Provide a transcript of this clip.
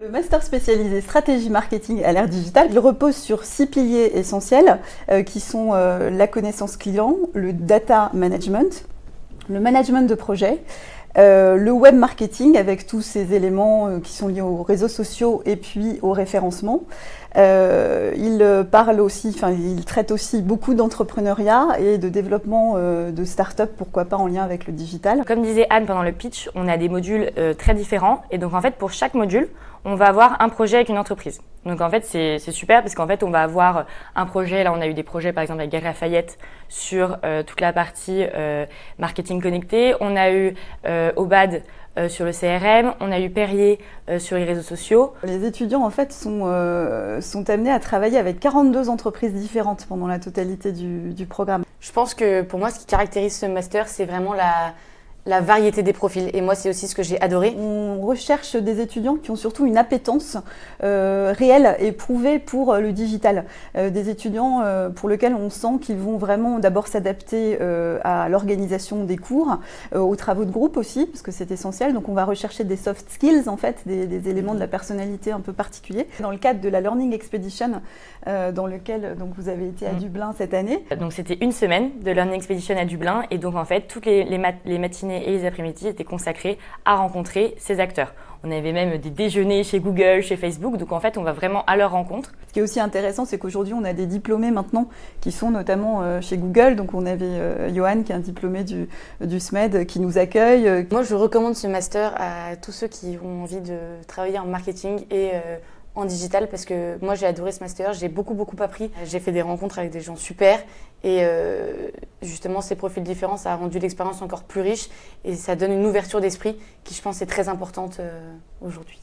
Le master spécialisé stratégie marketing à l'ère digitale, il repose sur 6 piliers essentiels qui sont la connaissance client, le data management, le management de projet, le web marketing avec tous ces éléments qui sont liés aux réseaux sociaux et puis au référencement. Il traite aussi beaucoup d'entrepreneuriat et de développement de start-up, pourquoi pas en lien avec le digital. Comme disait Anne pendant le pitch, on a des modules très différents et donc en fait pour chaque module, on va avoir un projet avec une entreprise. Donc en fait c'est super parce qu'en fait on va avoir un projet, là on a eu des projets par exemple avec Galeries Lafayette sur toute la partie marketing connecté, on a eu Obad sur le CRM, on a eu Perrier sur les réseaux sociaux. Les étudiants en fait sont amenés à travailler avec 42 entreprises différentes pendant la totalité du programme. Je pense que pour moi ce qui caractérise ce master c'est vraiment la variété des profils et moi c'est aussi ce que j'ai adoré. On recherche des étudiants qui ont surtout une appétence réelle et prouvée pour le digital. Des étudiants pour lesquels on sent qu'ils vont vraiment d'abord s'adapter à l'organisation des cours, aux travaux de groupe aussi, parce que c'est essentiel. Donc on va rechercher des soft skills en fait, des éléments de la personnalité un peu particuliers. Dans le cadre de la Learning Expedition, dans lequel donc, vous avez été à Dublin cette année. Donc c'était une semaine de Learning Expedition à Dublin et donc en fait toutes les matinées et les après-midi étaient consacrés à rencontrer ces acteurs. On avait même des déjeuners chez Google, chez Facebook, donc en fait on va vraiment à leur rencontre. Ce qui est aussi intéressant, c'est qu'aujourd'hui on a des diplômés maintenant qui sont notamment chez Google, donc on avait Johan qui est un diplômé du SMED qui nous accueille. Moi je recommande ce master à tous ceux qui ont envie de travailler en marketing et en digital parce que moi j'ai adoré ce master, j'ai beaucoup appris, j'ai fait des rencontres avec des gens super et justement ces profils différents ça a rendu l'expérience encore plus riche et ça donne une ouverture d'esprit qui je pense est très importante aujourd'hui.